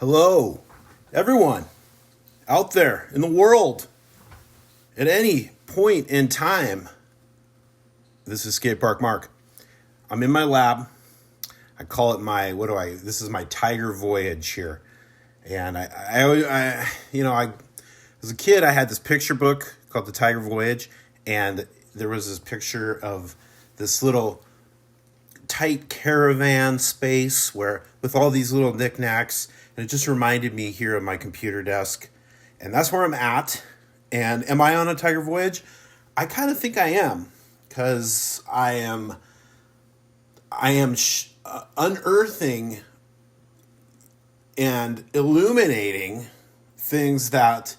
Hello, everyone out there in the world at any point in time. This is Skatepark Mark. I'm in my lab. I call it this is my Tiger Voyage here. And I as a kid, I had this picture book called the Tiger Voyage. And there was this picture of this little tight caravan space with all these little knickknacks. And it just reminded me here of my computer desk. And that's where I'm at. And am I on a Tiger Voyage? I kind of think I am. Because I am unearthing and illuminating things that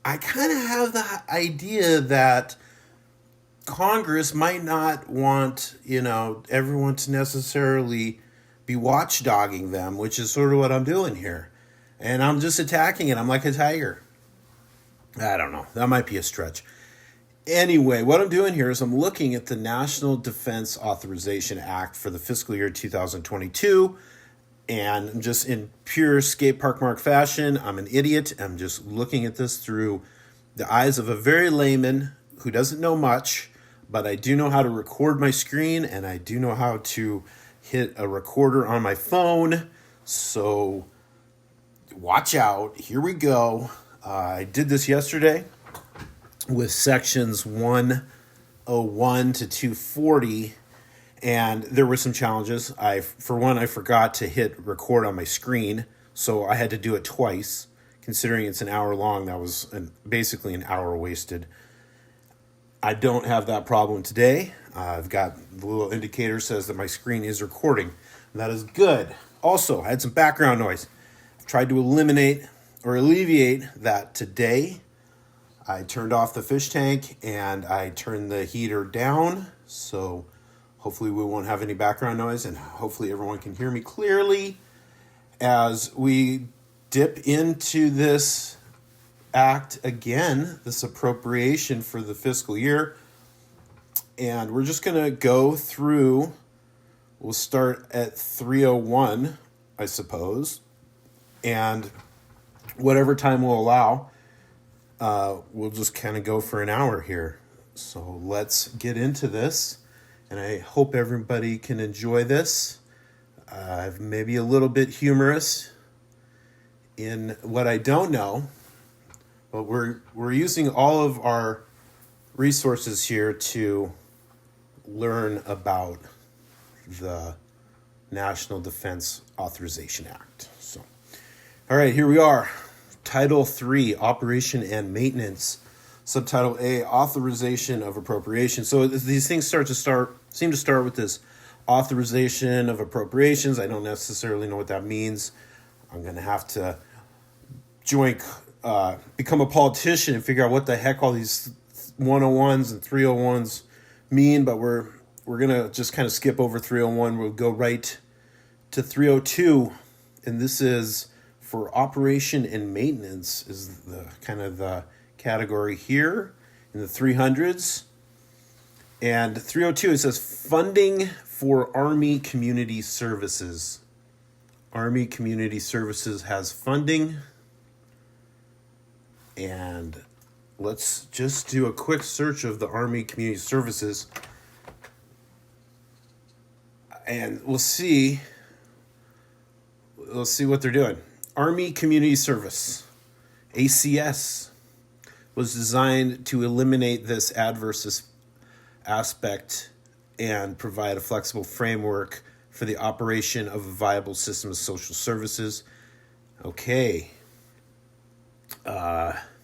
I kind of have the idea that Congress might not want, everyone to necessarily be watchdogging them, which is sort of what I'm doing here. And I'm just attacking it. I'm like a tiger. I don't know. That might be a stretch. Anyway, what I'm doing here is I'm looking at the National Defense Authorization Act for the fiscal year 2022. And I'm just in pure Skatepark Mark fashion. I'm an idiot. I'm just looking at this through the eyes of a very layman who doesn't know much. But I do know how to record my screen, and I do know how to hit a recorder on my phone. So watch out. Here we go. I did this yesterday with sections 101 to 240, and there were some challenges. For one, I forgot to hit record on my screen, so I had to do it twice. Considering it's an hour long, that was basically an hour wasted. I don't have that problem today. I've got the little indicator says that my screen is recording. And that is good. Also, I had some background noise. I've tried to alleviate that today. I turned off the fish tank and I turned the heater down. So hopefully we won't have any background noise, and hopefully everyone can hear me clearly as we dip into this act again, this appropriation for the fiscal year. And we're just going to go through. We'll start at 301, I suppose. And whatever time we'll allow, we'll just kind of go for an hour here. So let's get into this. And I hope everybody can enjoy this. Maybe a little bit humorous in what I don't know. But we're using all of our resources here to learn about the National Defense Authorization Act. So, all right, here we are. Title 3, Operation and Maintenance. Subtitle A, Authorization of Appropriation. So these things seem to start with this authorization of appropriations. I don't necessarily know what that means. I'm going to have to become a politician and figure out what the heck all these 101s and 301s mean, but we're going to just kind of skip over 301. We'll go right to 302, and this is for operation and maintenance is the kind of the category here in the 300s. And 302, it says funding for Army Community Services. Army Community Services has funding. And let's just do a quick search of the Army Community Services. And we'll see what they're doing. Army Community Service, ACS, was designed to eliminate this adverse aspect and provide a flexible framework for the operation of a viable system of social services. Okay.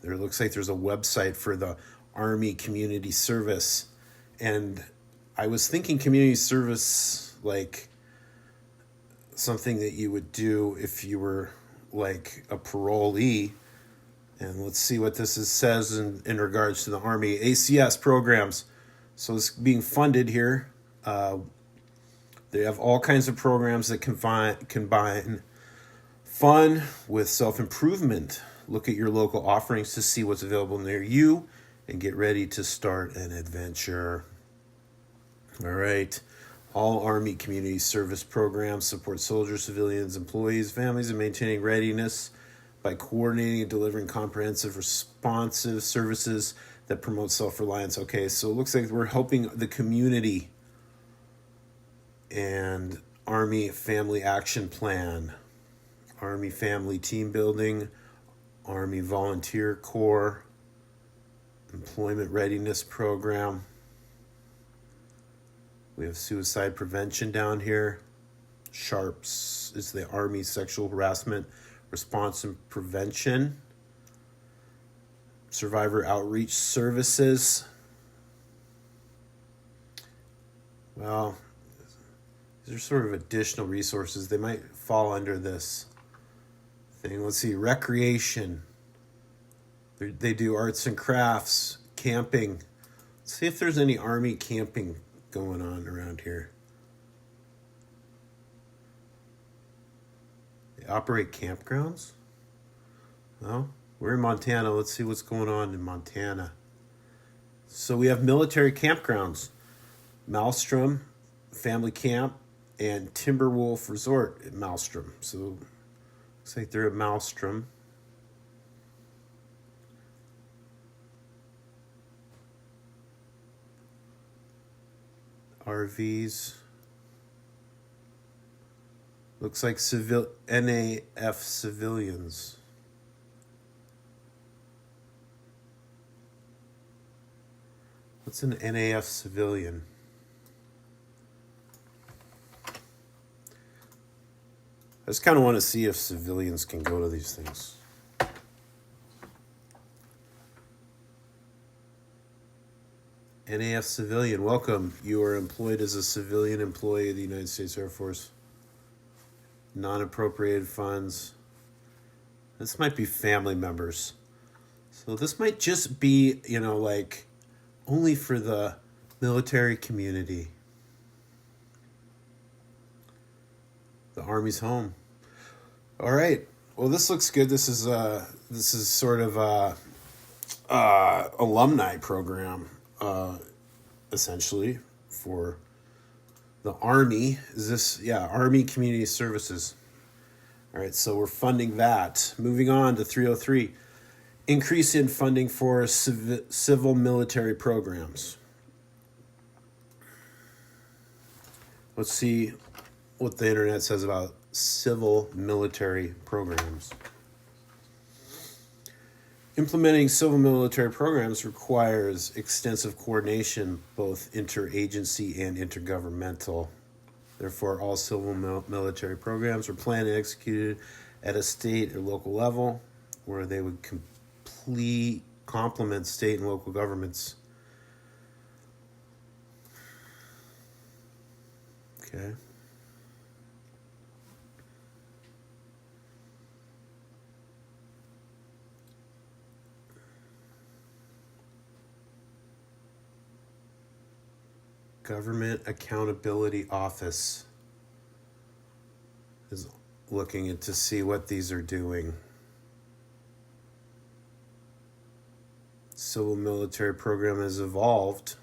There looks like there's a website for the Army Community Service. And I was thinking community service like something that you would do if you were like a parolee. And let's see what this says in regards to the Army ACS programs. So it's being funded here. They have all kinds of programs that combine fun with self-improvement. Look at your local offerings to see what's available near you and get ready to start an adventure. All right, All Army community service programs support soldiers, civilians, employees, families, and maintaining readiness by coordinating and delivering comprehensive, responsive services that promote self-reliance. Okay, so it looks like we're helping the community. And Army Family Action Plan, Army Family Team Building, Army Volunteer Corps, Employment Readiness Program. We have suicide prevention down here. SHARPS is the Army Sexual Harassment Response and Prevention. Survivor Outreach Services. Well, these are sort of additional resources. They might fall under this thing. Let's see, recreation. They do arts and crafts, camping. Let's see if there's any Army camping going on around here. They operate campgrounds? Well, we're in Montana. Let's see what's going on in Montana. So we have military campgrounds. Maelstrom Family Camp and Timberwolf Resort at Maelstrom. So looks like they're at Maelstrom. RVs. Looks like NAF civilians. What's an NAF civilian? I just kind of want to see if civilians can go to these things. NAF civilian, welcome. You are employed as a civilian employee of the United States Air Force. Non-appropriated funds. This might be family members. So this might just be, like only for the military community. The Army's home. All right. Well, this looks good. This is sort of a alumni program, essentially for the Army. Is this Army Community Services? All right. So we're funding that. Moving on to 303, increase in funding for civil military programs. Let's see what the internet says about civil military programs. Implementing civil military programs requires extensive coordination, both interagency and intergovernmental. Therefore, all civil military programs are planned and executed at a state or local level, where they would complement state and local governments. Okay. Government Accountability Office is looking to see what these are doing. Civil military program has evolved.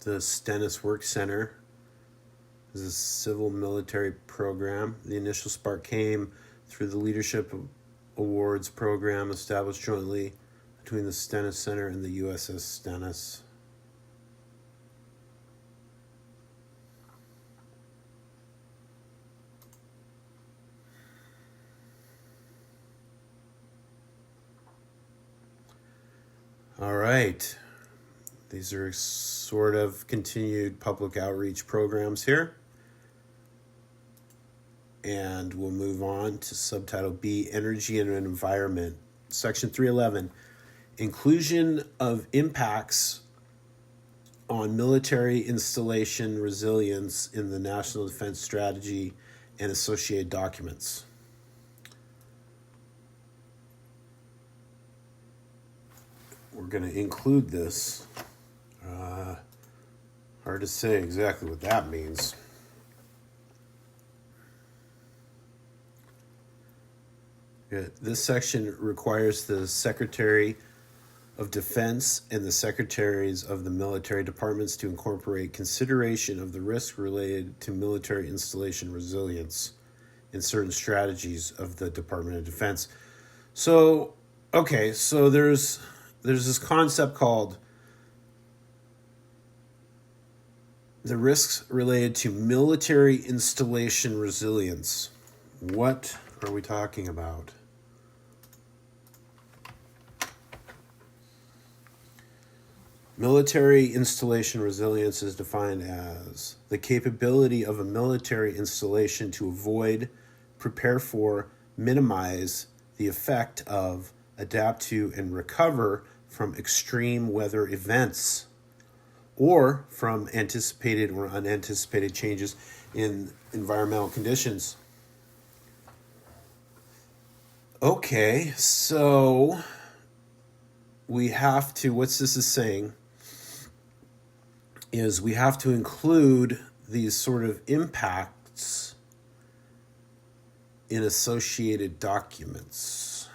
The Stennis Work Center is a civil military program. The initial spark came through the Leadership Awards program established jointly between the Stennis Center and the USS Stennis. All right. These are sort of continued public outreach programs here. And we'll move on to subtitle B, Energy and Environment. Section 311, inclusion of impacts on military installation resilience in the National Defense Strategy and associated documents. We're going to include this. Hard to say exactly what that means. This section requires the Secretary of Defense and the Secretaries of the military departments to incorporate consideration of the risk related to military installation resilience in certain strategies of the Department of Defense. So, okay, so there's this concept called the risks related to military installation resilience. What are we talking about? Military installation resilience is defined as the capability of a military installation to avoid, prepare for, minimize the effect of, adapt to, and recover from extreme weather events or from anticipated or unanticipated changes in environmental conditions. Okay, so we have to, what's this is saying is we have to include these sort of impacts in associated documents.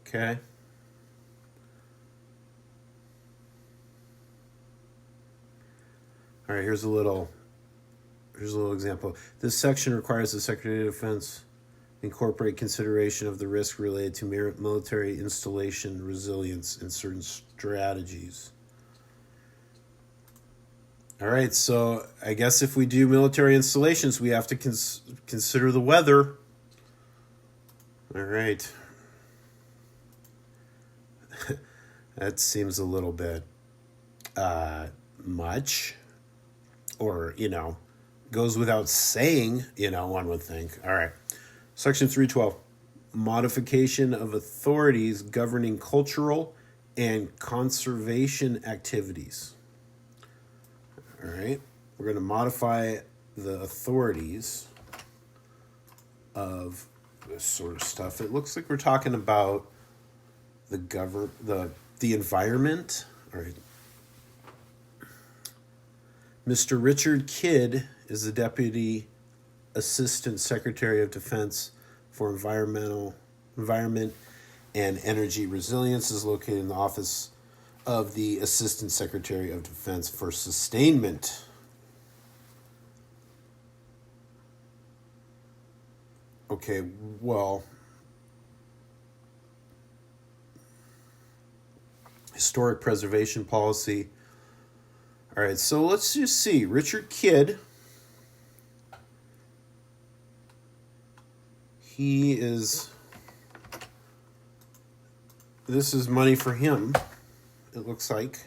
Okay. All right, here's a little example. This section requires the Secretary of Defense incorporate consideration of the risk related to military installation resilience in certain strategies. All right, so I guess if we do military installations, we have to consider the weather. All right. That seems a little bit much. Or, goes without saying, one would think. All right. Section 312, modification of authorities governing cultural and conservation activities. All right. We're going to modify the authorities of this sort of stuff. It looks like we're talking about the environment. All right. Mr. Richard Kidd is the Deputy Assistant Secretary of Defense for Environment and Energy Resilience, is located in the Office of the Assistant Secretary of Defense for Sustainment. Okay, well, historic preservation policy. All right, so let's just see. Richard Kidd, this is money for him, it looks like.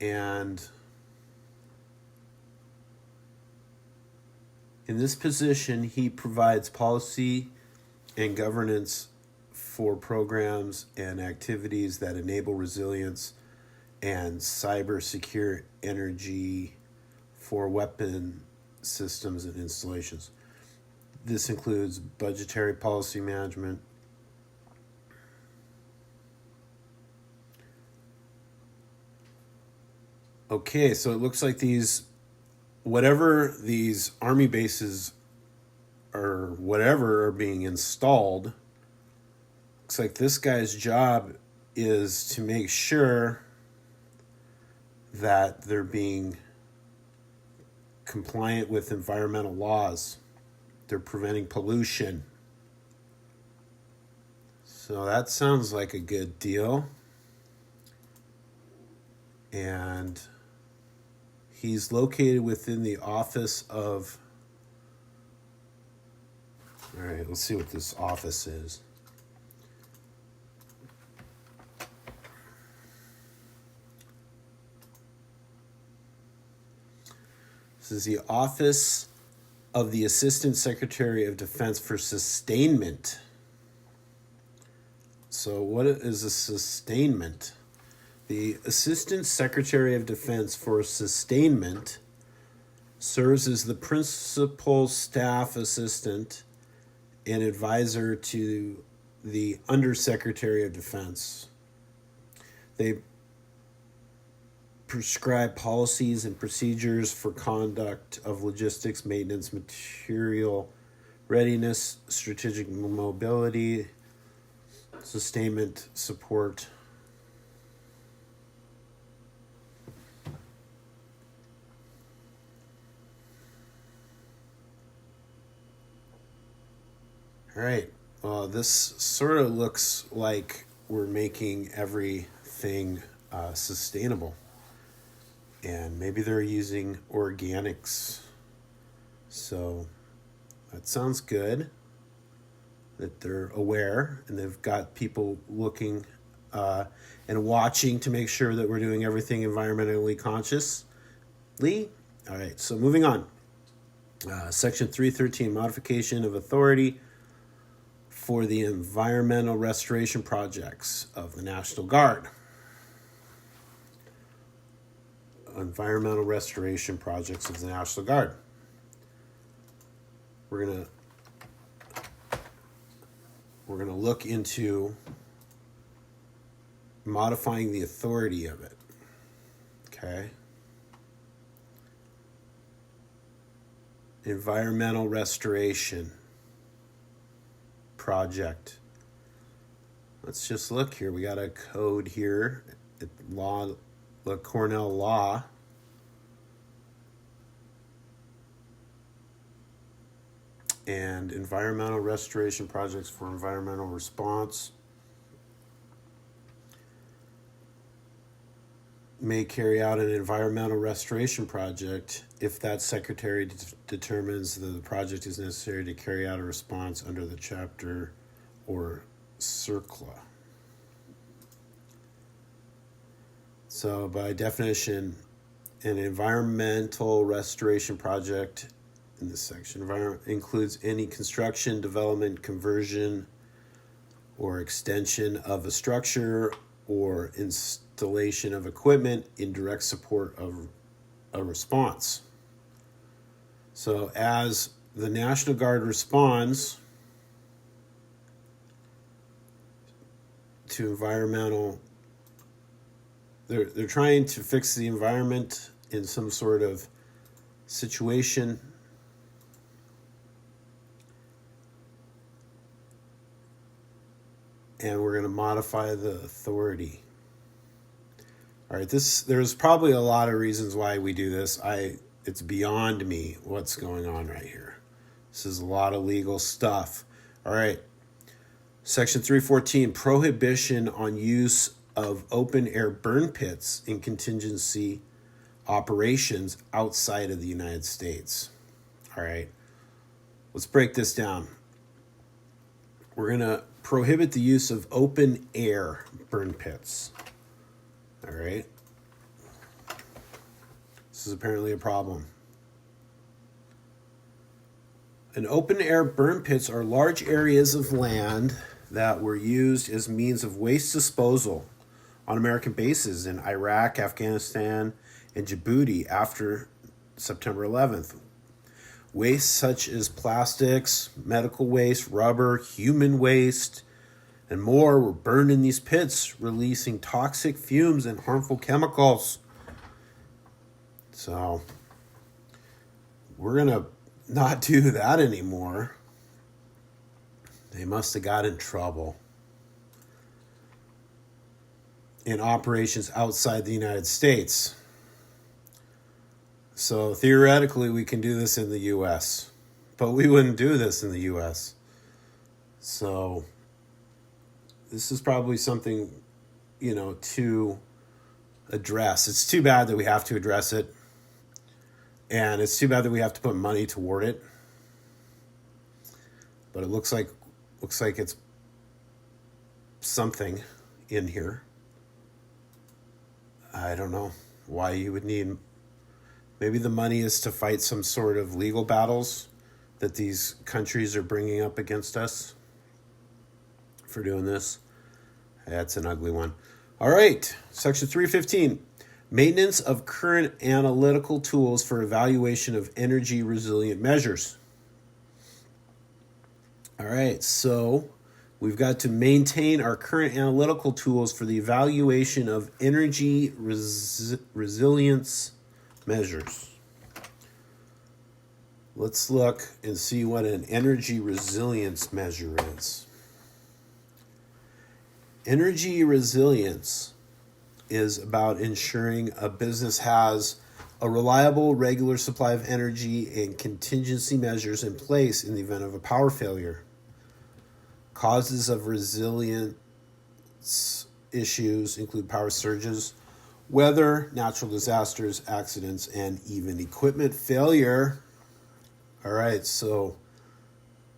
And in this position, he provides policy and governance for programs and activities that enable resilience and cyber-secure energy for weapon systems and installations. This includes budgetary policy management, okay, so it looks like whatever these army bases or whatever are being installed, looks like this guy's job is to make sure that they're being compliant with environmental laws. They're preventing pollution. So that sounds like a good deal. And he's located within the office of... All right, let's see what this office is. This is the Office of the Assistant Secretary of Defense for Sustainment. So what is a sustainment? The Assistant Secretary of Defense for Sustainment serves as the principal staff assistant and advisor to the Undersecretary of Defense. They prescribe policies and procedures for conduct of logistics, maintenance, material readiness, strategic mobility, sustainment support. All right. Well, this sort of looks like we're making everything sustainable. And maybe they're using organics. So that sounds good. That they're aware and they've got people looking and watching to make sure that we're doing everything environmentally consciously. All right, so moving on. Section 313, modification of authority for the environmental restoration projects of the National Guard. Environmental restoration projects of the National Guard. We're gonna look into modifying the authority of it. Okay. Environmental restoration project. Let's just look here. We got a code here at law, the Cornell Law. And environmental restoration projects for environmental response may carry out an environmental restoration project if that secretary determines that the project is necessary to carry out a response under the chapter or CERCLA. So by definition, an environmental restoration project in this section includes any construction, development, conversion, or extension of a structure or installation of equipment in direct support of a response. So as the National Guard responds to environmental, they're trying to fix the environment in some sort of situation. And we're going to modify the authority. All right, there's probably a lot of reasons why we do this. It's beyond me what's going on right here. This is a lot of legal stuff. All right. Section 314, prohibition on use of open air burn pits in contingency operations outside of the United States. All right. Let's break this down. We're going to prohibit the use of open air burn pits. All right. This is apparently a problem. An open air burn pits are large areas of land that were used as means of waste disposal on American bases in Iraq, Afghanistan, and Djibouti after September 11th. Waste such as plastics, medical waste, rubber, human waste, and more were burned in these pits, releasing toxic fumes and harmful chemicals. So, we're going to not do that anymore. They must have got in trouble. In operations outside the United States. So theoretically, we can do this in the U.S., but we wouldn't do this in the U.S. So this is probably something, to address. It's too bad that we have to address it, and it's too bad that we have to put money toward it. But it looks like it's something in here. I don't know why you would need. Maybe the money is to fight some sort of legal battles that these countries are bringing up against us for doing this. That's an ugly one. All right, section 315, maintenance of current analytical tools for evaluation of energy resilient measures. All right, so we've got to maintain our current analytical tools for the evaluation of energy resilience measures. Let's look and see what an energy resilience measure is. Energy resilience is about ensuring a business has a reliable, regular supply of energy and contingency measures in place in the event of a power failure. Causes of resilience issues include power surges, weather, natural disasters, accidents, and even equipment failure. All right, so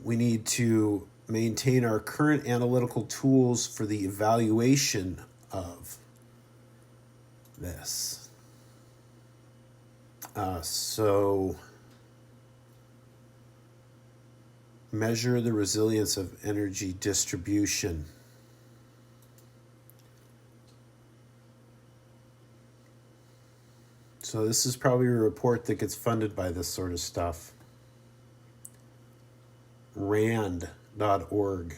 we need to maintain our current analytical tools for the evaluation of this. So measure the resilience of energy distribution. So this is probably a report that gets funded by this sort of stuff. RAND.org.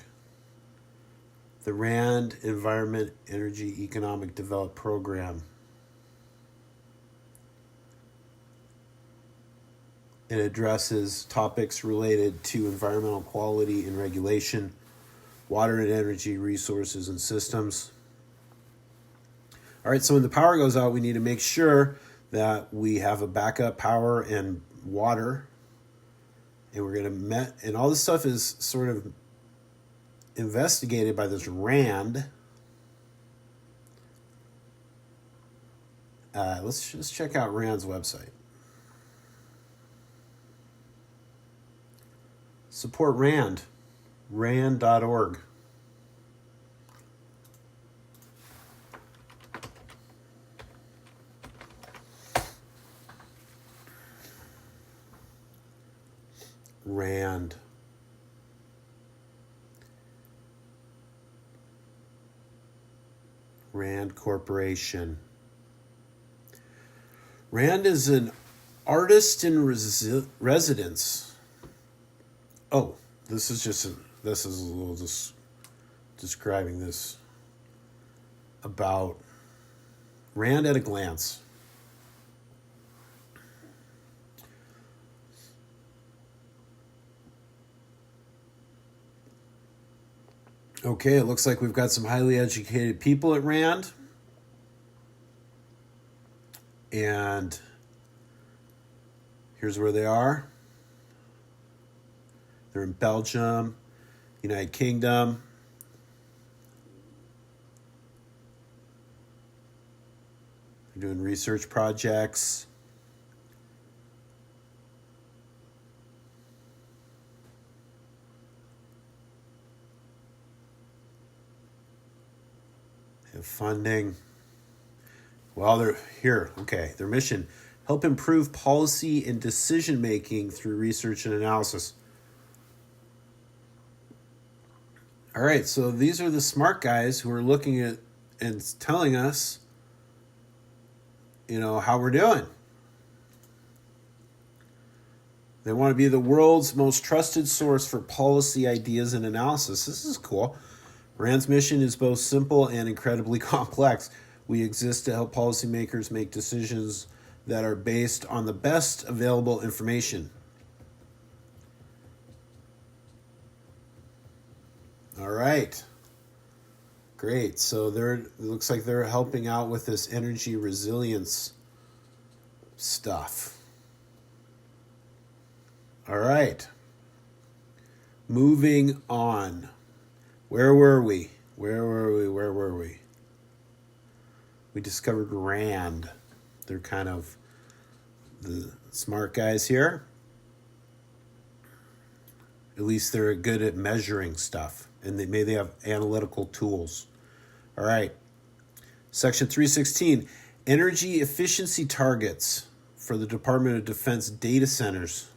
The RAND Environment Energy Economic Development Program. It addresses topics related to environmental quality and regulation, water and energy resources and systems. All right, so when the power goes out, we need to make sure that we have a backup power and water. And we're going to and all this stuff is sort of investigated by this RAND. Let's just check out RAND's website. Support RAND, rand.org. RAND. RAND Corporation. RAND is an artist in residence. Oh, this is a little describing this about RAND at a glance. Okay, it looks like we've got some highly educated people at RAND. And here's where they are. They're in Belgium, United Kingdom. They're doing research projects. They have funding. Well, they're here. Okay, their mission: help improve policy and decision making through research and analysis. All right, so these are the smart guys who are looking at and telling us, how we're doing. They want to be the world's most trusted source for policy ideas and analysis. This is cool. RAND's mission is both simple and incredibly complex. We exist to help policymakers make decisions that are based on the best available information. All right. Great. So it looks like they're helping out with this energy resilience stuff. All right. Moving on. Where were we? We discovered RAND. They're kind of the smart guys here. At least they're good at measuring stuff. And they have analytical tools. All right. Section 316, energy efficiency targets for the Department of Defense data centers.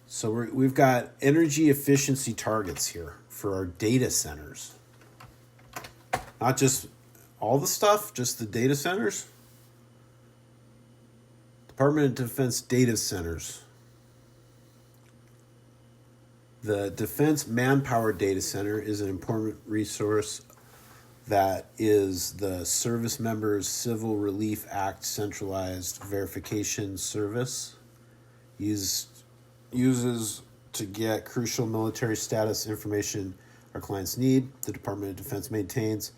So we've got energy efficiency targets here for our data centers. Not just all the stuff, just the data centers. Department of Defense data centers. The Defense Manpower Data Center is an important resource that is the Service Members Civil Relief Act centralized verification service uses to get crucial military status information our clients need. The Department of Defense maintains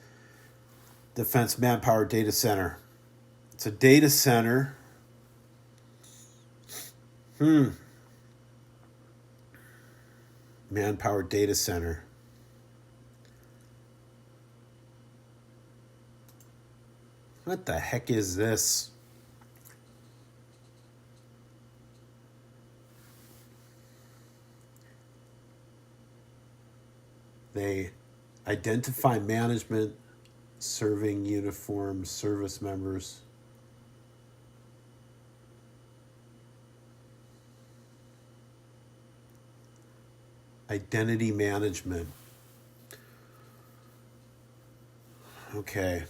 Defense Manpower Data Center. It's a data center. Manpower Data Center. What the heck is this? They identify management serving uniformed service members. Identity management. Okay.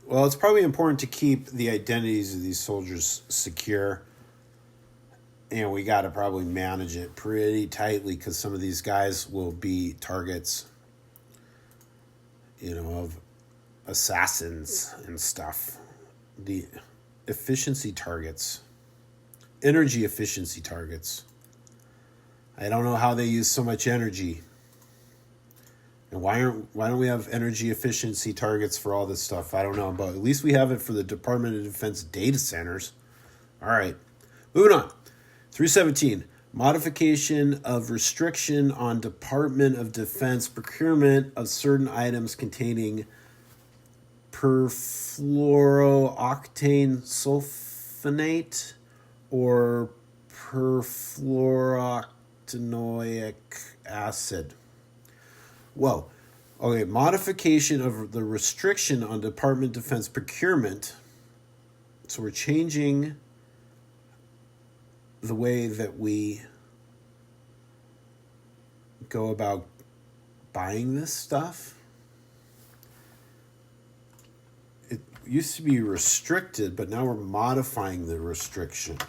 Well, it's probably important to keep the identities of these soldiers secure. And we got to probably manage it pretty tightly because some of these guys will be targets, of assassins and stuff. The efficiency targets, energy efficiency targets. I don't know how they use so much energy. And why don't we have energy efficiency targets for all this stuff? I don't know, but at least we have it for the Department of Defense data centers. All right, moving on. 317, modification of restriction on Department of Defense procurement of certain items containing perfluorooctane sulfonate or perfluorooctanoic acid. Whoa. Okay, modification of the restriction on Department of Defense procurement. So we're changing the way that we go about buying this stuff. It used to be restricted, but now we're modifying the restriction.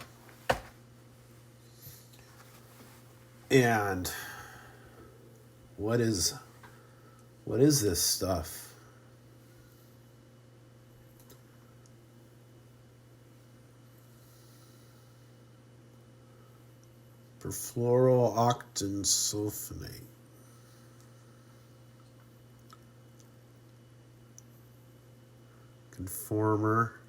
And what is this stuff? Perfluorooctane sulfonate. Conformer.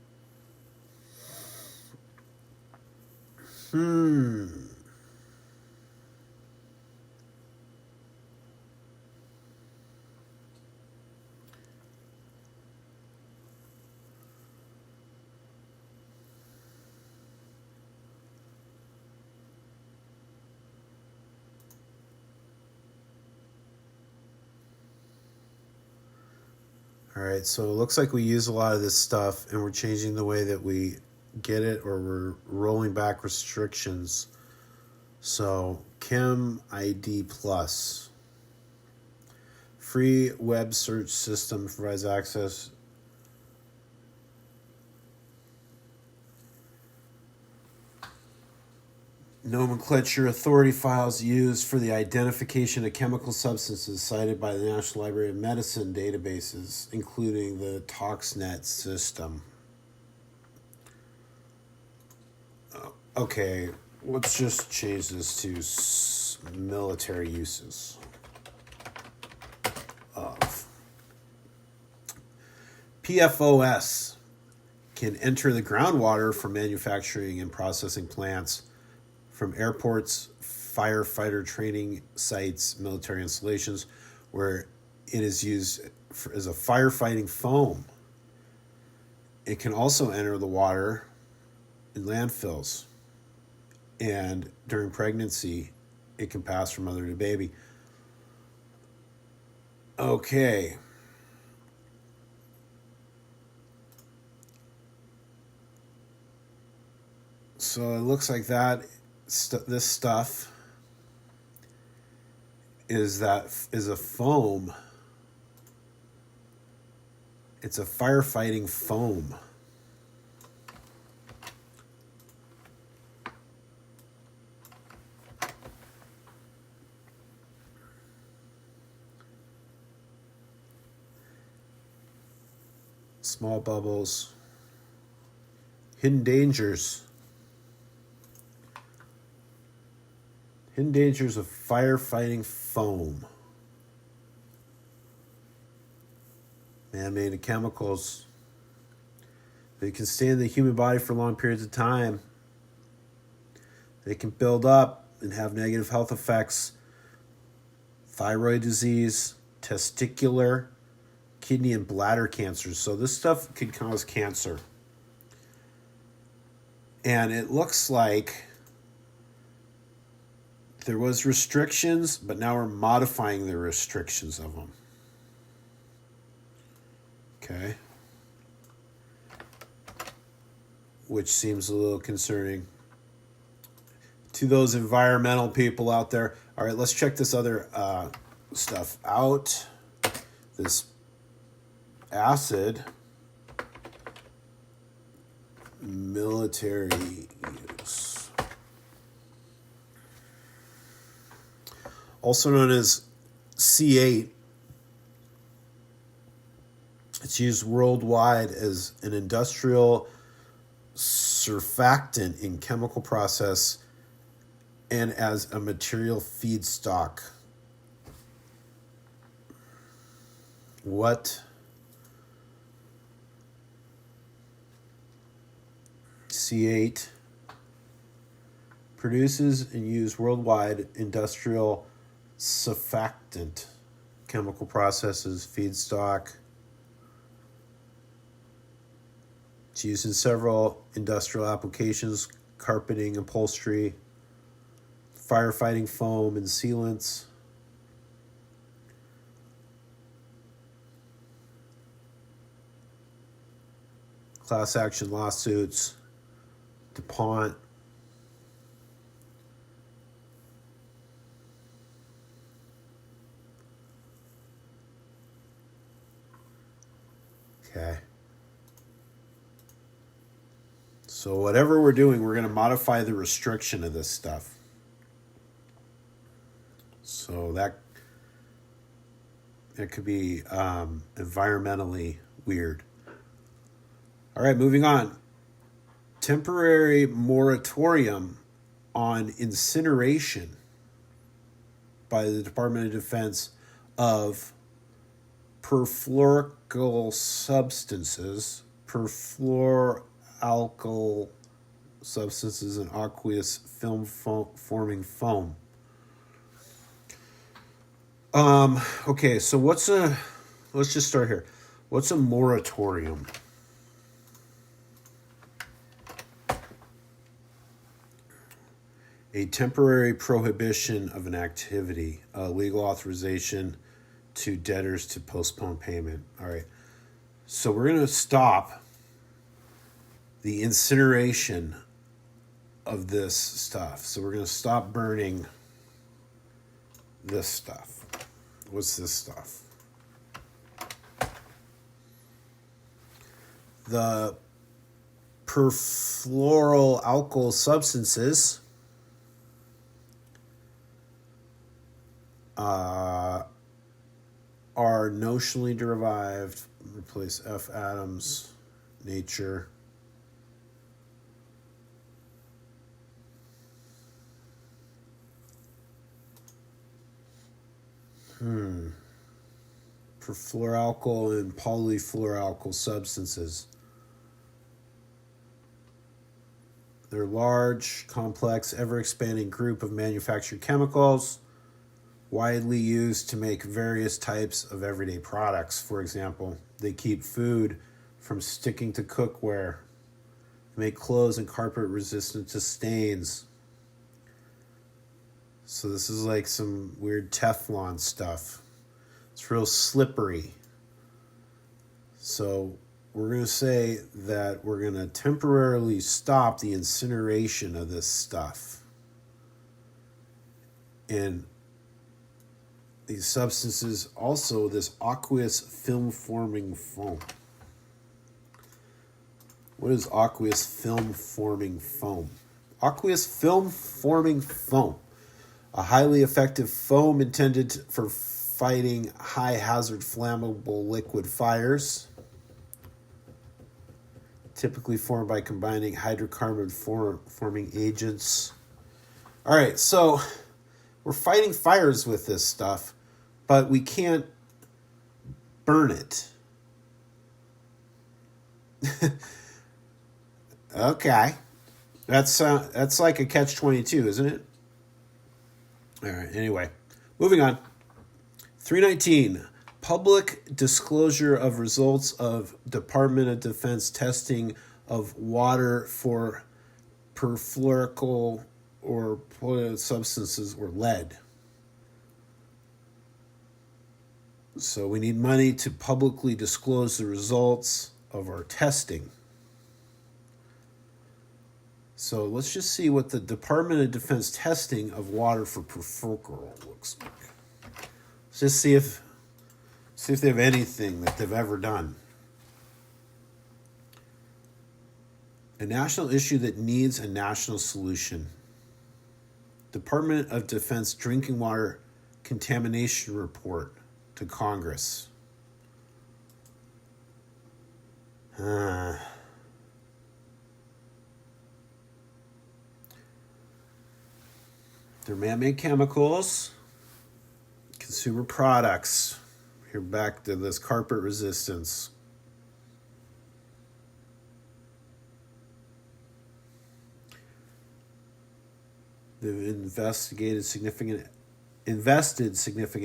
All right, so it looks like we use a lot of this stuff and we're changing the way that we get it, or we're rolling back restrictions. So Chem ID Plus. Free web search system provides access. Nomenclature authority files used for the identification of chemical substances cited by the National Library of Medicine databases, including the ToxNet system. Okay, let's just change this to military uses of. PFOS can enter the groundwater from manufacturing and processing plants, from airports, firefighter training sites, military installations, where it is used as a firefighting foam. It can also enter the water in landfills. And during pregnancy, it can pass from mother to baby. Okay. So it looks like that. This stuff is a foam It's a firefighting foam. Small bubbles. Hidden dangers. Hidden dangers of firefighting foam. Man-made chemicals. They can stay in the human body for long periods of time. They can build up and have negative health effects. Thyroid disease, testicular, kidney and bladder cancers. So this stuff could cause cancer. And it looks like there was restrictions, but now we're modifying the restrictions of them. Okay. Which seems a little concerning. To those environmental people out there, all right, let's check this other stuff out. This acid, military use. Also known as C8. It's used worldwide as an industrial surfactant in chemical process and as a material feedstock. What? C8 produces and used worldwide industrial surfactant, chemical processes, feedstock. It's used in several industrial applications, carpeting, upholstery, firefighting foam, and sealants. Class action lawsuits, DuPont. Okay. So whatever we're doing, we're going to modify the restriction of this stuff. So that could be environmentally weird. All right, moving on. Temporary moratorium on incineration by the Department of Defense of perfluoroalkyl substances, perfluoroalkyl substances, and aqueous film forming foam. Okay, so let's just start here. What's a moratorium? A temporary prohibition of an activity, a legal authorization to debtors to postpone payment. All right. So we're going to stop the incineration of this stuff. So we're going to stop burning this stuff. What's this stuff? The perfluoroalkyl substances are notionally derived, replace F atoms, nature. Perfluoroalkyl and polyfluoroalkyl substances. They're large, complex, ever-expanding group of manufactured chemicals widely used to make various types of everyday products. For example, they keep food from sticking to cookware, make clothes and carpet resistant to stains. So this is like some weird Teflon stuff. It's real slippery. So we're going to say that we're going to temporarily stop the incineration of this stuff. And these substances, also this aqueous film-forming foam. What is aqueous film forming foam? Aqueous film forming foam. A highly effective foam intended for fighting high hazard flammable liquid fires. Typically formed by combining hydrocarbon forming agents. All right, so we're fighting fires with this stuff, but we can't burn it. Okay. That's like a catch-22, isn't it? All right, anyway. Moving on. 319. Public disclosure of results of Department of Defense testing of water for perfluorical or poisoned substances or lead. So we need money to publicly disclose the results of our testing. So let's just see what the Department of Defense testing of water for perfluorical looks like. Let's just see if they have anything that they've ever done. A national issue that needs a national solution. Department of Defense Drinking Water Contamination Report to Congress. They're man-made chemicals, consumer products. Here back to this carpet resistance. They've invested significant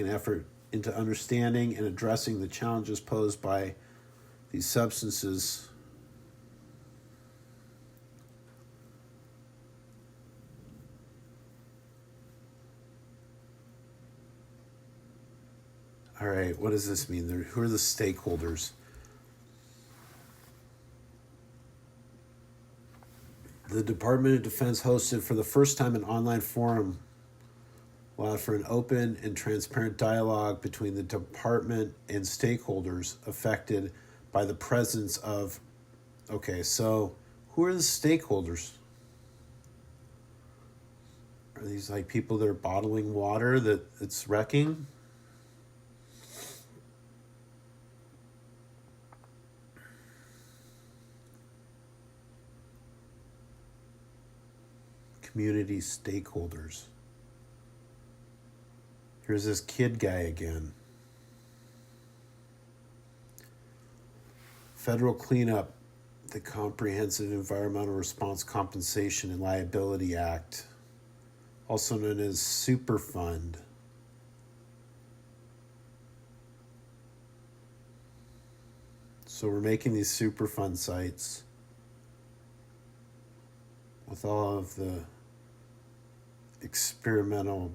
effort into understanding and addressing the challenges posed by these substances. All right, what does this mean? Who are the stakeholders? The Department of Defense hosted for the first time an online forum allowed for an open and transparent dialogue between the department and stakeholders affected by the presence of... Okay, so who are the stakeholders? Are these like people that are bottling water that it's wrecking? Community stakeholders. Here's this kid guy again. Federal cleanup, the Comprehensive Environmental Response Compensation and Liability Act, also known as Superfund. So we're making these Superfund sites with all of the experimental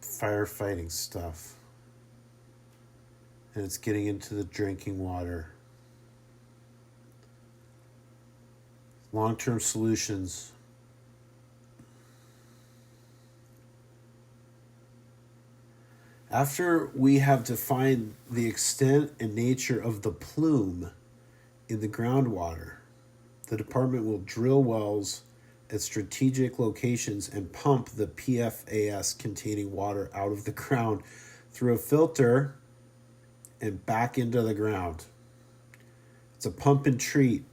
firefighting stuff, and it's getting into the drinking water. Long-term solutions. After we have defined the extent and nature of the plume in the groundwater, the department will drill wells at strategic locations and pump the PFAS containing water out of the ground through a filter and back into the ground. It's a pump and treat.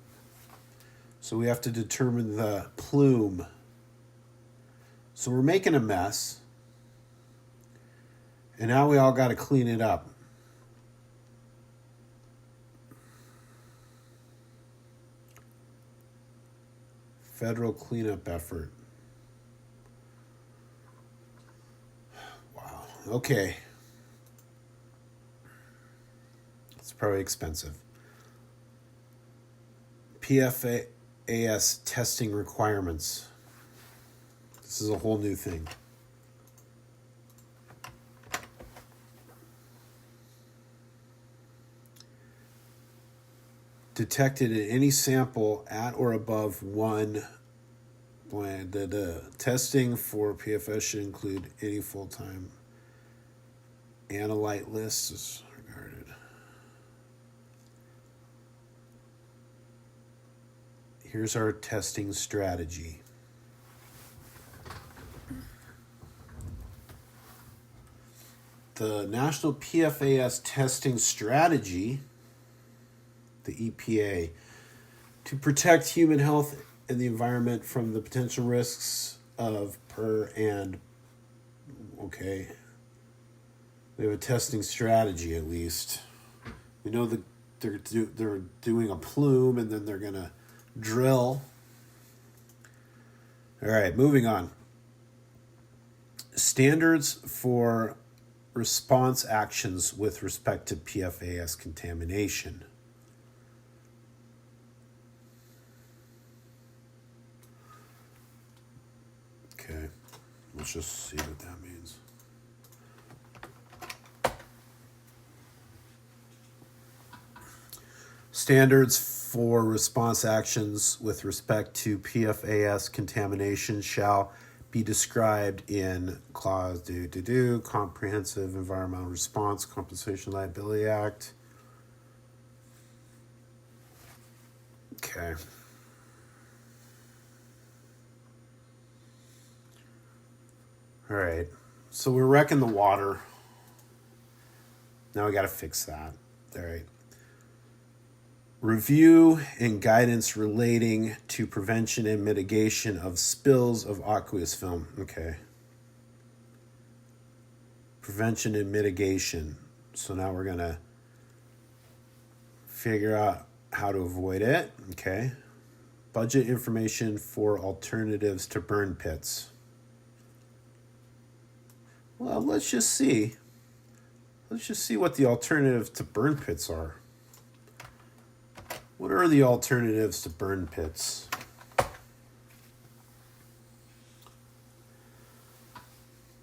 So we have to determine the plume. So we're making a mess. And now we all got to clean it up. Federal cleanup effort. Wow. Okay. It's probably expensive. PFAS testing requirements. This is a whole new thing. Detected in any sample at or above 1. Testing for PFAS should include any full-time analyte list is regarded. Here's our testing strategy. The National PFAS testing strategy, the EPA, to protect human health and the environment from the potential risks of okay, we have a testing strategy at least. We know that they're doing a plume and then they're going to drill. All right, moving on. Standards for response actions with respect to PFAS contamination. Okay, let's just see what that means. Standards for response actions with respect to PFAS contamination shall be described in Clause Comprehensive Environmental Response Compensation Liability Act. Okay. All right. So we're wrecking the water. Now we got to fix that. All right. Review and guidance relating to prevention and mitigation of spills of aqueous film. Okay. Prevention and mitigation. So now we're going to figure out how to avoid it. Okay. Budget information for alternatives to burn pits. Well, let's just see. Let's just see what the alternatives to burn pits are. What are the alternatives to burn pits?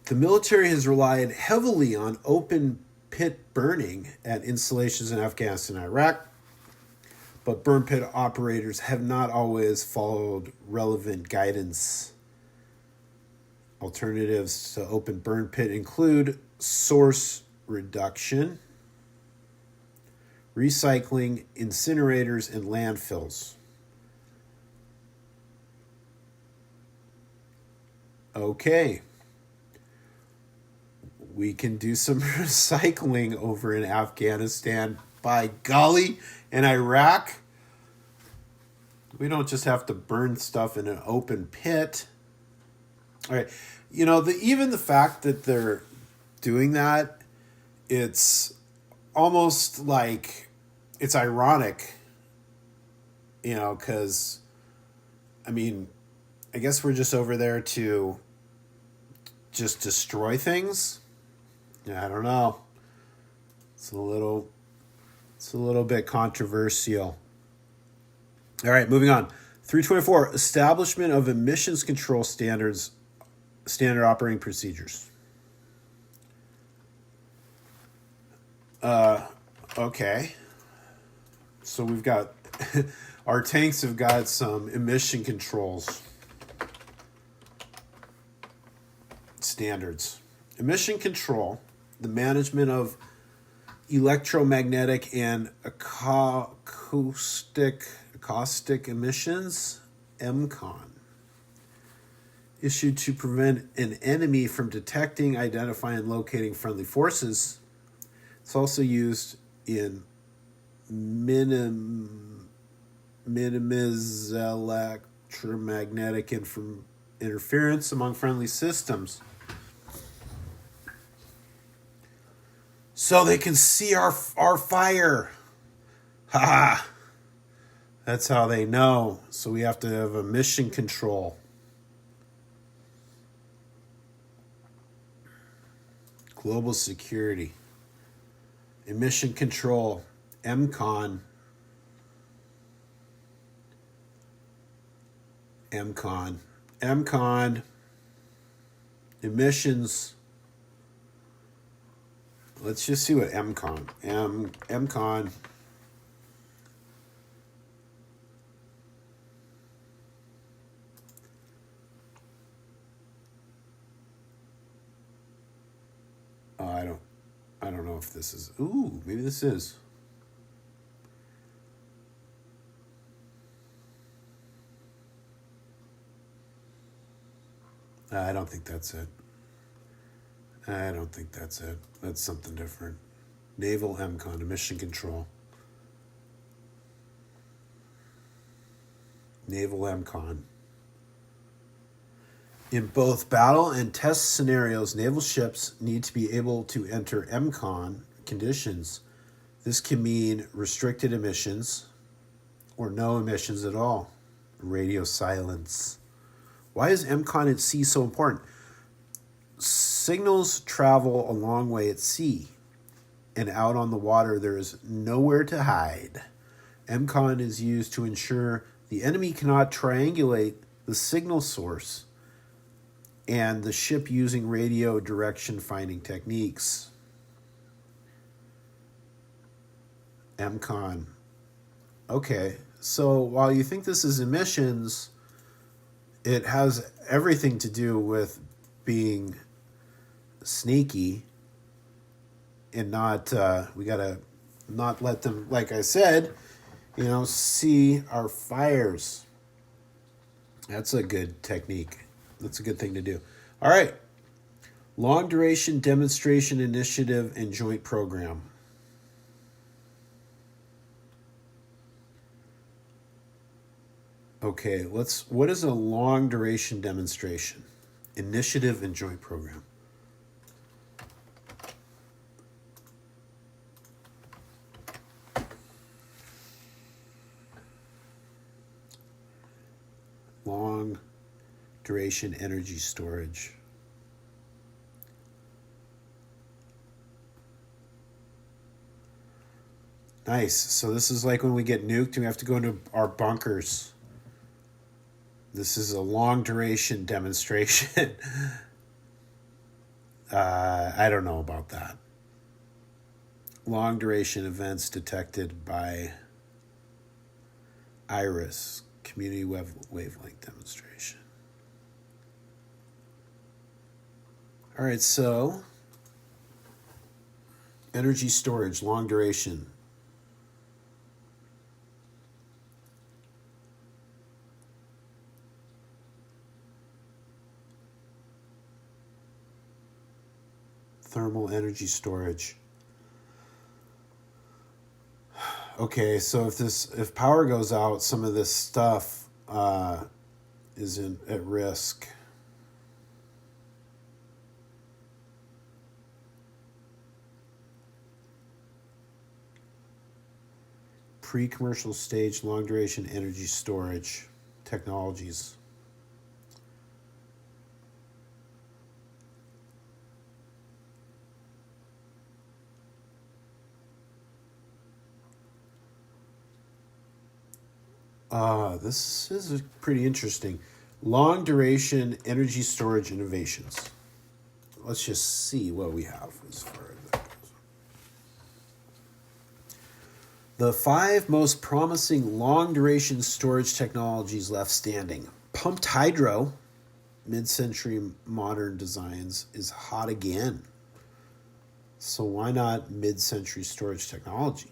The military has relied heavily on open pit burning at installations in Afghanistan and Iraq, but burn pit operators have not always followed relevant guidance. Alternatives to open burn pit include source reduction, recycling, incinerators, and landfills. Okay. We can do some recycling over in Afghanistan, by golly, and Iraq. We don't just have to burn stuff in an open pit. All right. You know, even the fact that they're doing that, it's almost like it's ironic, you know, because, I mean, I guess we're just over there to just destroy things. Yeah, I don't know. It's a little bit controversial. All right, moving on. 324, establishment of emissions control standards, standard operating procedures. Okay. So we've got, our tanks have got some emission controls standards. Emission control, the management of electromagnetic and acoustic emissions, MCON, issued to prevent an enemy from detecting, identifying, locating friendly forces. It's also used in minimize electromagnetic interference among friendly systems. So they can see our fire. Ha! That's how they know. So we have to have emission control. Global security. Emission control. MCON. Emissions. Let's just see what MCON. MCON. Oh, I don't know if this is. Ooh, maybe this is. I don't think that's it. I don't think that's it. That's something different. Naval MCON, Emission Control. Naval MCON. In both battle and test scenarios, naval ships need to be able to enter MCON conditions. This can mean restricted emissions or no emissions at all. Radio silence. Why is MCON at sea so important? Signals travel a long way at sea, and out on the water there is nowhere to hide. MCON is used to ensure the enemy cannot triangulate the signal source and the ship using radio direction finding techniques. MCON. Okay, so while you think this is emissions, it has everything to do with being sneaky and not, we gotta not let them, like I said, see our fires. That's a good technique. That's a good thing to do. All right. Long duration demonstration initiative and joint program. Okay, what is a long duration demonstration? Initiative and joint program. Long duration energy storage. Nice. So this is like when we get nuked and we have to go into our bunkers. This is a long duration demonstration. I don't know about that. Long duration events detected by IRIS, Community Wavelength Demonstration. All right, so energy storage, long duration. Thermal energy storage. Okay, so if power goes out, some of this stuff is at risk. Pre-commercial stage long duration energy storage technologies. This is pretty interesting. Long duration energy storage innovations. Let's just see what we have as far as that goes. The 5 most promising long duration storage technologies left standing. Pumped hydro, mid-century modern designs, is hot again. So why not mid-century storage technology?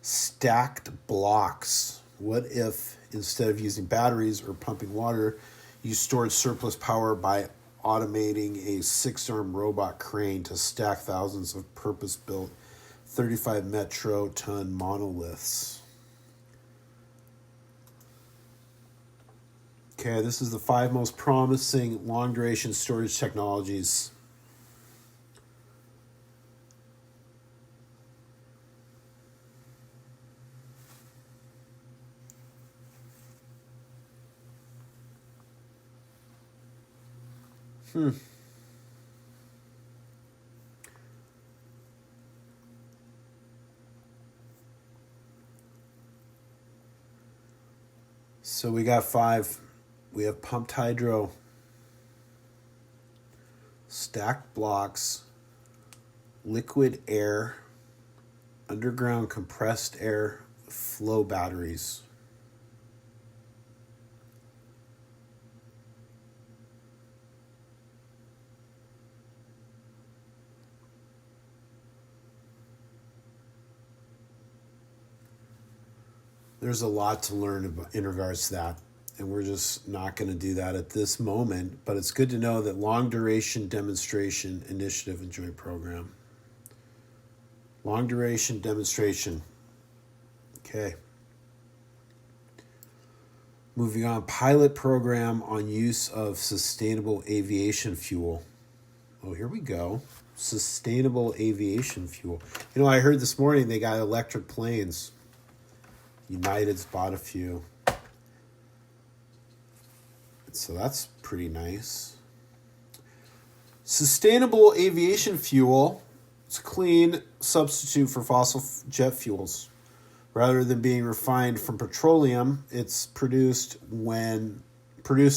Stacked blocks. What if, instead of using batteries or pumping water, you stored surplus power by automating a 6-arm robot crane to stack thousands of purpose-built 35 metro ton monoliths? Okay, this is the 5 most promising long-duration storage technologies. So we got 5. We have pumped hydro, stacked blocks, liquid air, underground compressed air, flow batteries. There's a lot to learn about in regards to that. And we're just not going to do that at this moment. But it's good to know that Long Duration Demonstration Initiative and Joint Program. Long Duration Demonstration. Okay. Moving on, pilot program on use of sustainable aviation fuel. Oh, here we go. Sustainable aviation fuel. You know, I heard this morning they got electric planes. United's bought a few. So that's pretty nice. Sustainable aviation fuel is a clean substitute for fossil jet fuels. Rather than being refined from petroleum, it's produced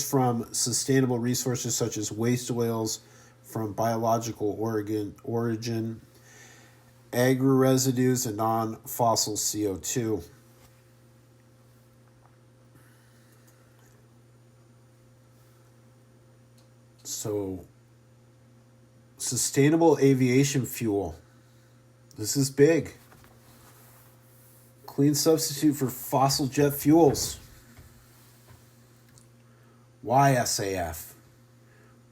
from sustainable resources such as waste oils from biological origin, agri-residues, and non-fossil CO2. So, sustainable aviation fuel. This is big. Clean substitute for fossil jet fuels. Why SAF?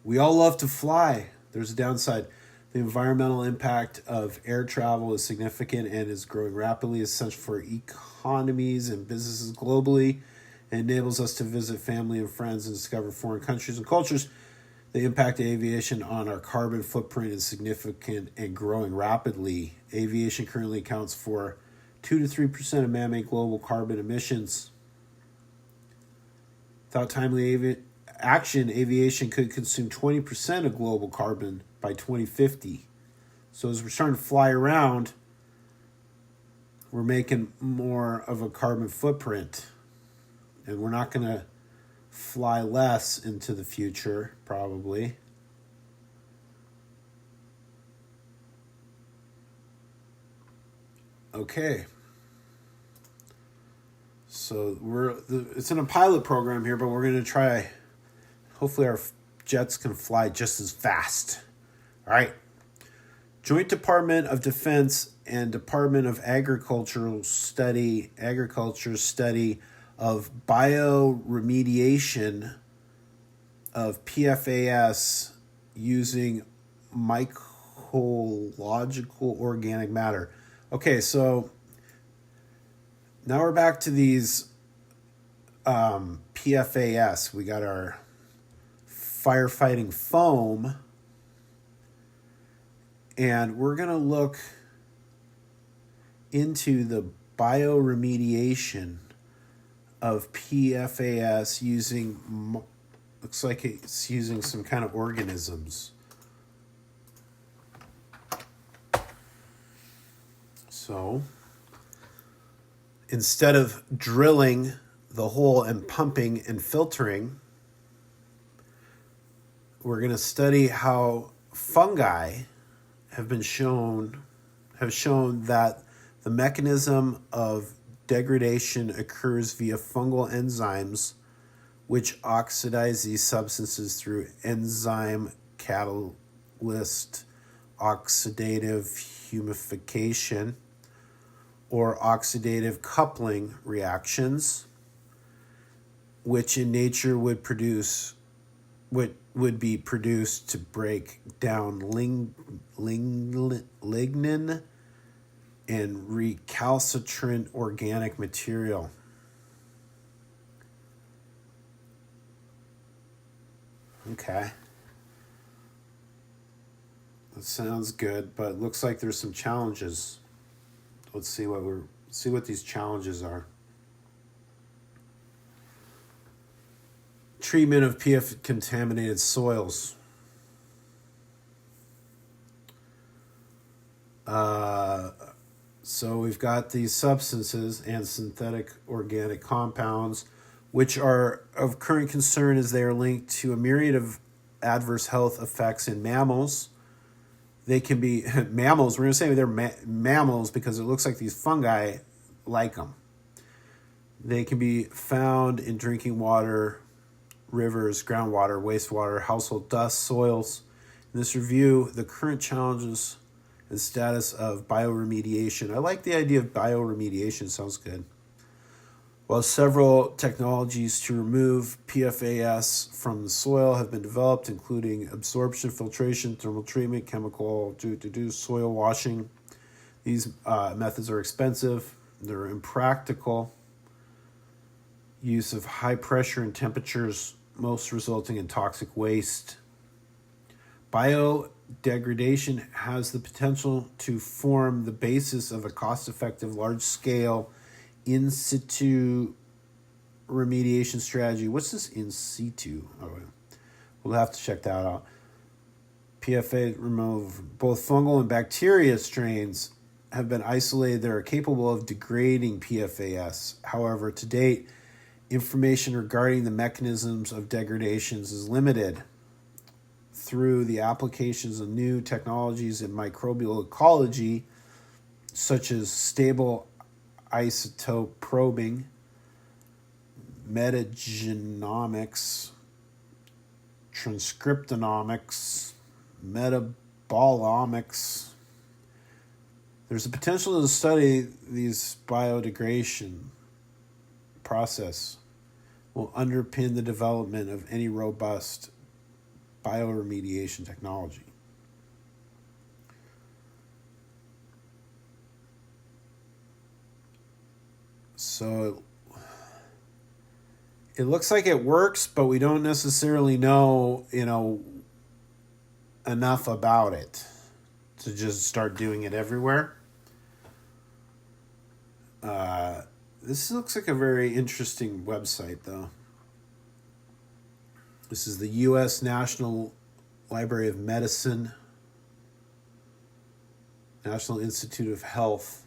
We all love to fly. There's a downside. The environmental impact of air travel is significant and is growing rapidly, essential for economies and businesses globally. It enables us to visit family and friends and discover foreign countries and cultures. The impact of aviation on our carbon footprint is significant and growing rapidly. Aviation currently accounts for 2 to 3% of man-made global carbon emissions. Without timely action, aviation could consume 20% of global carbon by 2050. So as we're starting to fly around, we're making more of a carbon footprint. And we're not going to fly less into the future, probably. Okay. So it's in a pilot program here, but we're going to try. Hopefully our jets can fly just as fast. All right. Joint Department of Defense and Department of Agriculture study of bioremediation of PFAS using mycological organic matter. Okay, so now we're back to these PFAS. We got our firefighting foam, and we're going to look into the bioremediation of PFAS using, looks like it's using some kind of organisms. So instead of drilling the hole and pumping and filtering, we're going to study how fungi have shown that the mechanism of degradation occurs via fungal enzymes which oxidize these substances through enzyme catalyst oxidative humification or oxidative coupling reactions, which in nature would be produced to break down lignin and recalcitrant organic material. Okay. That sounds good, but it looks like there's some challenges. Let's see what these challenges are. Treatment of PF contaminated soils. So we've got these substances and synthetic organic compounds, which are of current concern as they are linked to a myriad of adverse health effects in mammals. They can be mammals. We're going to say they're mammals because it looks like these fungi like them. They can be found in drinking water, rivers, groundwater, wastewater, household dust, soils. In this review, the current challenges and status of bioremediation. I like the idea of bioremediation. Sounds good. While several technologies to remove PFAS from the soil have been developed, including absorption, filtration, thermal treatment, chemical soil washing, these methods are expensive, they're impractical. Use of high pressure and temperatures, most resulting in toxic waste. Biodegradation has the potential to form the basis of a cost-effective, large-scale in situ remediation strategy. What's this in situ? Oh, we'll have to check that out. PFA remove both fungal and bacteria strains have been isolated that are capable of degrading PFAS. However, to date, information regarding the mechanisms of degradations is limited. Through the applications of new technologies in microbial ecology, such as stable isotope probing, metagenomics, transcriptomics, metabolomics, there's a potential to study these biodegradation process will underpin the development of any robust bioremediation technology. So it looks like it works, but we don't necessarily know, enough about it to just start doing it everywhere. This looks like a very interesting website, though. This is the U.S. National Library of Medicine, National Institute of Health.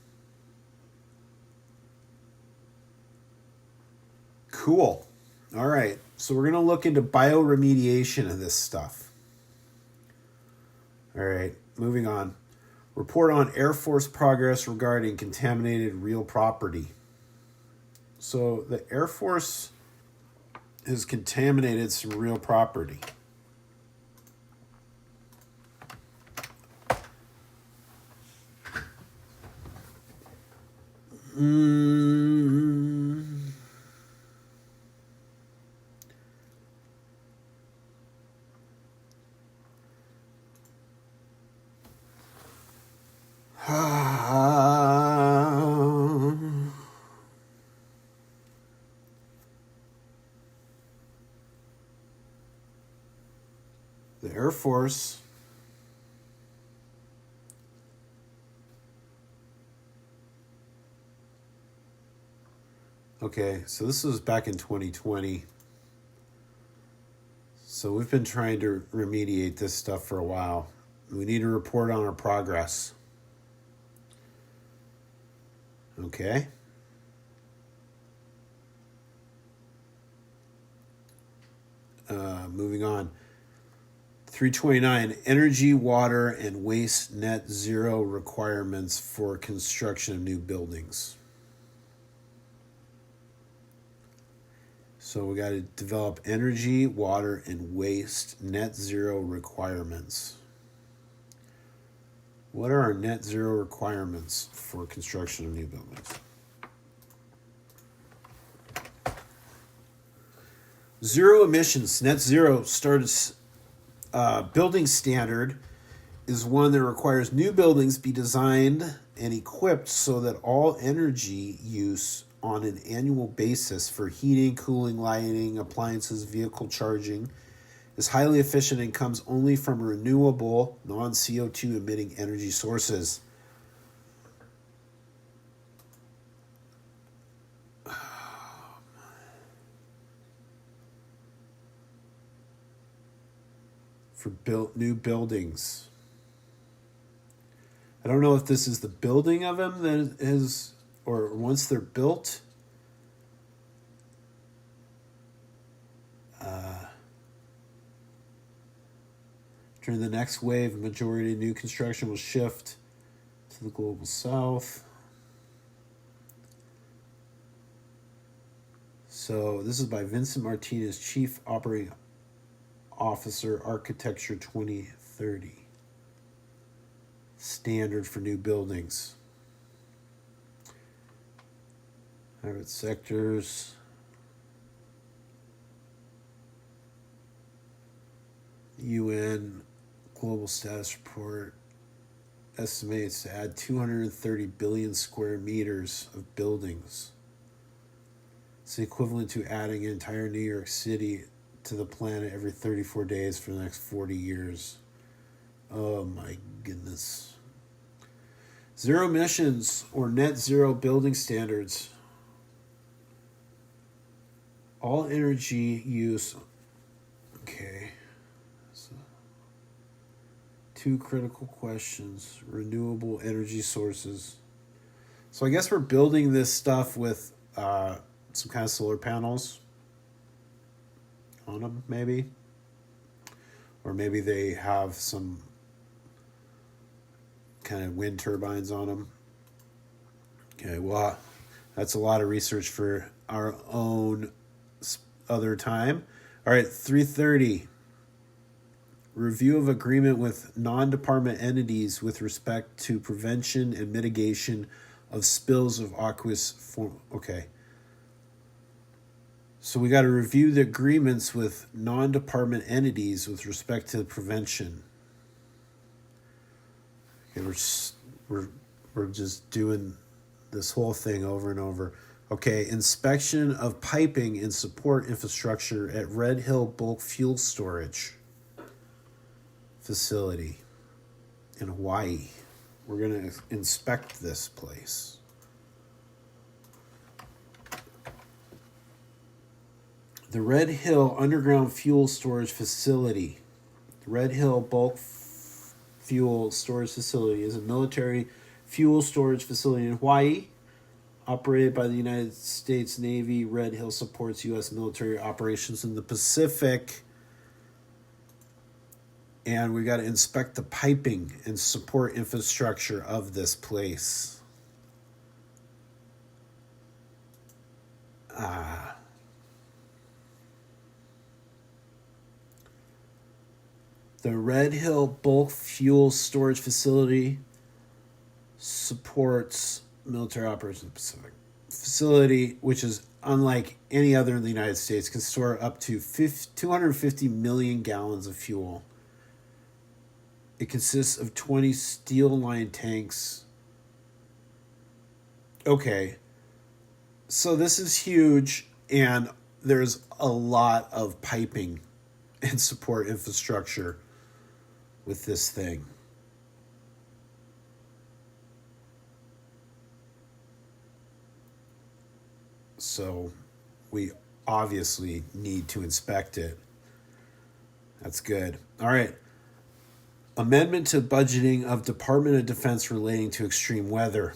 Cool. All right. So we're going to look into bioremediation of this stuff. All right. Moving on. Report on Air Force progress regarding contaminated real property. So the Air Force has contaminated some real property. The Air Force okay, so this was back in 2020. So we've been trying to remediate this stuff for a while. We need to report on our progress. Okay. Moving on. 329, energy, water, and waste net zero requirements for construction of new buildings. So we got to develop energy, water, and waste net zero requirements. What are our net zero requirements for construction of new buildings? Zero emissions, net zero building standard is one that requires new buildings be designed and equipped so that all energy use on an annual basis for heating, cooling, lighting, appliances, vehicle charging is highly efficient and comes only from renewable, non-CO2 emitting energy sources. For new buildings. I don't know if this is the building of them that is, or once they're built. During the next wave, a majority of new construction will shift to the global south. So this is by Vincent Martinez, Chief Operating Officer, Architecture 2030. Standard for new buildings. Private sectors. UN Global Status Report estimates to add 230 billion square meters of buildings. It's the equivalent to adding an entire New York City to the planet every 34 days for the next 40 years. Oh my goodness. Zero emissions or net zero building standards. All energy use. Okay. So, two critical questions. Renewable energy sources. So I guess we're building this stuff with some kind of solar panels on them, maybe. Or maybe they have some kind of wind turbines on them. Okay, well, that's a lot of research for our own other time. All right, 3:30. Review of agreement with non-department entities with respect to prevention and mitigation of spills of aqueous form. Okay. So we got to review the agreements with non-department entities with respect to prevention. Okay, we're just doing this whole thing over and over. Okay, inspection of piping and support infrastructure at Red Hill Bulk Fuel Storage Facility in Hawaii. We're going to inspect this place. The Red Hill Underground Fuel Storage Facility. The Red Hill Bulk Fuel Storage Facility is a military fuel storage facility in Hawaii, operated by the United States Navy. Red Hill supports U.S. military operations in the Pacific. And we got to inspect the piping and support infrastructure of this place. The Red Hill Bulk Fuel Storage Facility supports military operations in the Pacific. Facility, which is unlike any other in the United States, can store up to 250 million gallons of fuel. It consists of 20 steel-lined tanks. Okay, so this is huge, and there's a lot of piping and support infrastructure with this thing. So we obviously need to inspect it. That's good. All right. Amendment to budgeting of Department of Defense relating to extreme weather.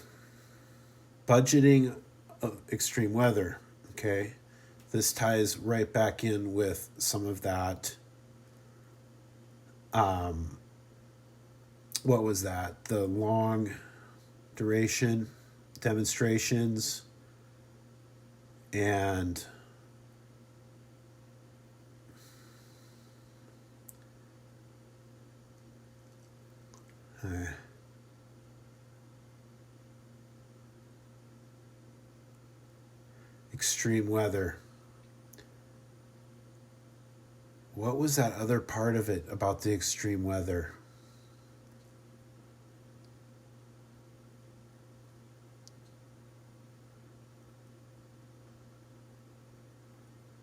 Budgeting of extreme weather. Okay. This ties right back in with some of that. What was that? The long duration demonstrations and extreme weather. What was that other part of it about the extreme weather?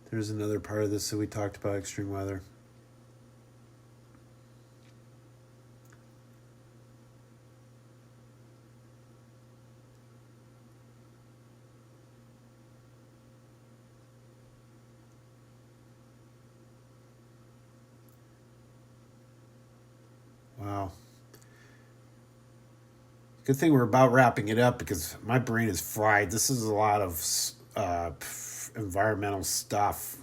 There's another part of this that we talked about extreme weather. Wow. Good thing we're about wrapping it up because my brain is fried. This is a lot of environmental stuff.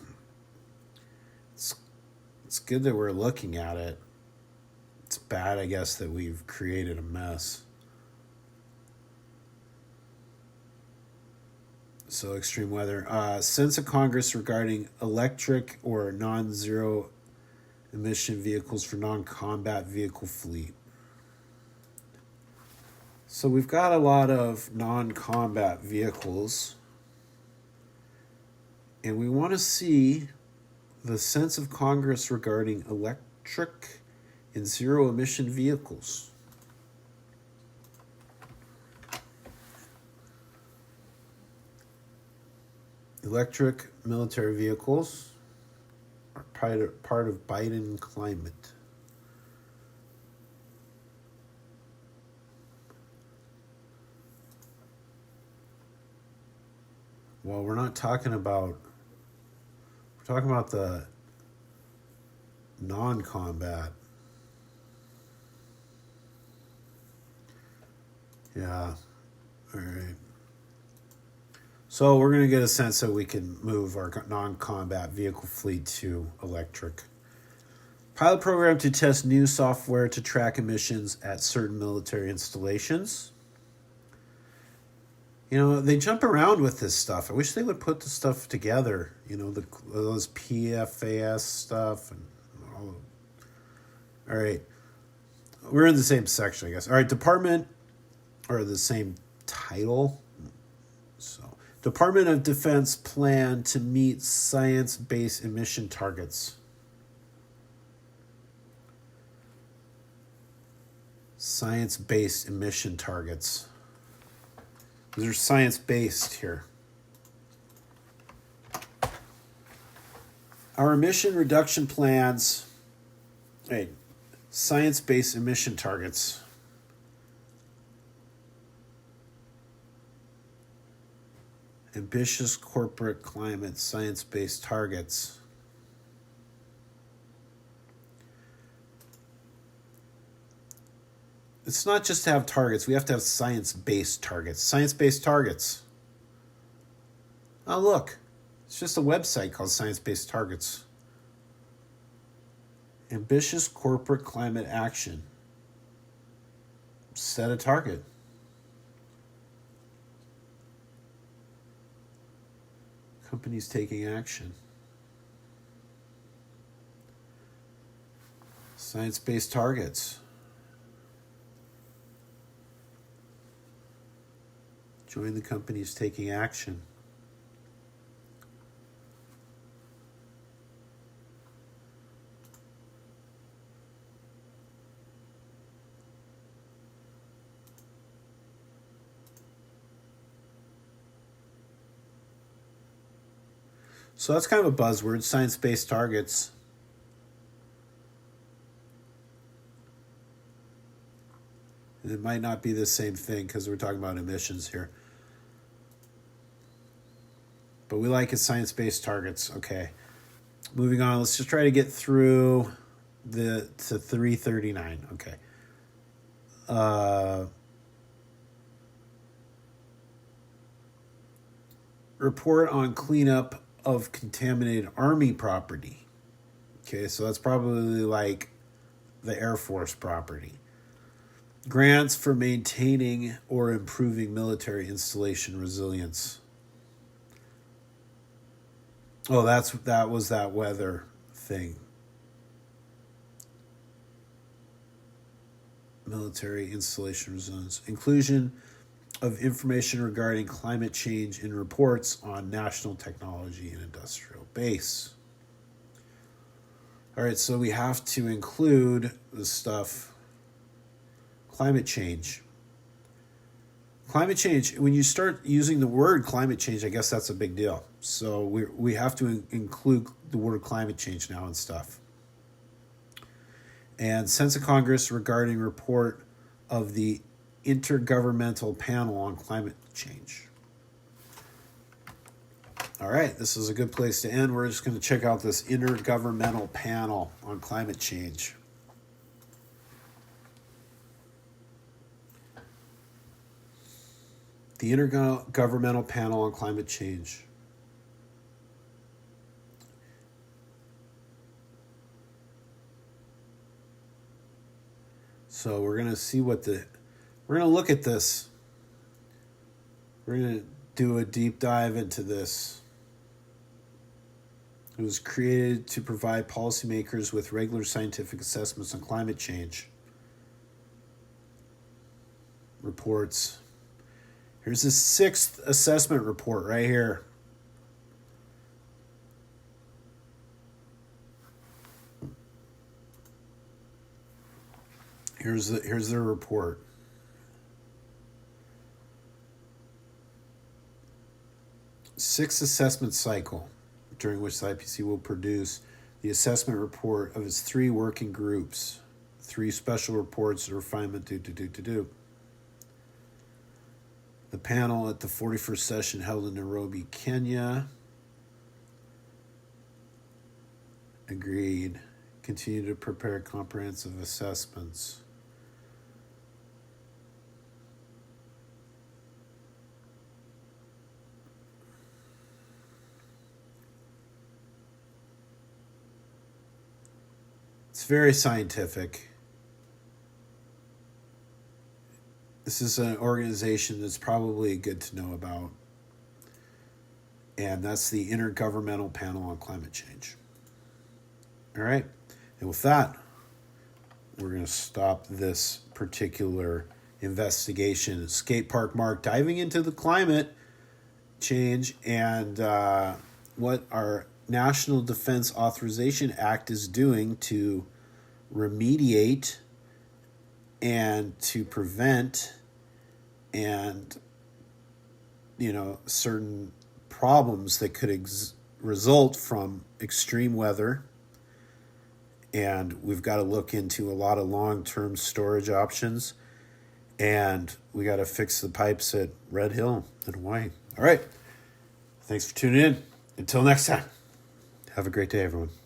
It's good that we're looking at it. It's bad, I guess, that we've created a mess. So extreme weather. Sense of Congress regarding electric or non-zero emission vehicles for non-combat vehicle fleet. So we've got a lot of non-combat vehicles. And we want to see the sense of Congress regarding electric and zero emission vehicles. Electric military vehicles are part of Biden climate. Well, we're talking about the non-combat. Yeah. All right. So we're going to get a sense that we can move our non-combat vehicle fleet to electric. Pilot program to test new software to track emissions at certain military installations. You know, they jump around with this stuff. I wish they would put the stuff together. You know, those PFAS stuff and all. All right. We're in the same section, I guess. All right, department, or the same title. So, Department of Defense plan to meet science-based emission targets. Science-based emission targets. These are science-based here. Our emission reduction plans, science-based emission targets. Ambitious corporate climate science-based targets. It's not just to have targets. We have to have science-based targets. Science-based targets. Oh, look. It's just a website called Science-Based Targets. Ambitious corporate climate action. Set a target. Companies taking action. Science-based targets. Join the companies taking action. So that's kind of a buzzword, science-based targets. It might not be the same thing because we're talking about emissions here. But we like it, science-based targets. Okay. Moving on, let's just try to get through to 339. Okay. Report on cleanup of contaminated Army property. Okay, so that's probably like the Air Force property. Grants for maintaining or improving military installation resilience. Oh, that was that weather thing. Military installation resilience. Inclusion of information regarding climate change in reports on national technology and industrial base. All right, so we have to include the stuff. Climate change. Climate change, when you start using the word climate change, I guess that's a big deal. So we have to include the word climate change now and stuff. And sense of Congress regarding report of the Intergovernmental Panel on Climate Change. All right, this is a good place to end. We're just going to check out this Intergovernmental Panel on Climate Change. The Intergovernmental Panel on Climate Change. So we're going to see we're going to look at this. We're going to do a deep dive into this. It was created to provide policymakers with regular scientific assessments on climate change. Reports. Here's the 6th assessment report right here. Here's their report. Sixth assessment cycle, during which the IPC will produce the assessment report of its 3 working groups, 3 special reports of refinement. The panel at the 41st session held in Nairobi, Kenya, agreed. Continue to prepare comprehensive assessments. It's very scientific. This is an organization that's probably good to know about. And that's the Intergovernmental Panel on Climate Change. All right. And with that, we're going to stop this particular investigation. Skatepark Mark diving into the climate change and what our National Defense Authorization Act is doing to remediate and to prevent and certain problems that could result from extreme weather. And we've got to look into a lot of long-term storage options, and we got to fix the pipes at Red Hill in Hawaii. All right, thanks for tuning in. Until next time, have a great day, everyone.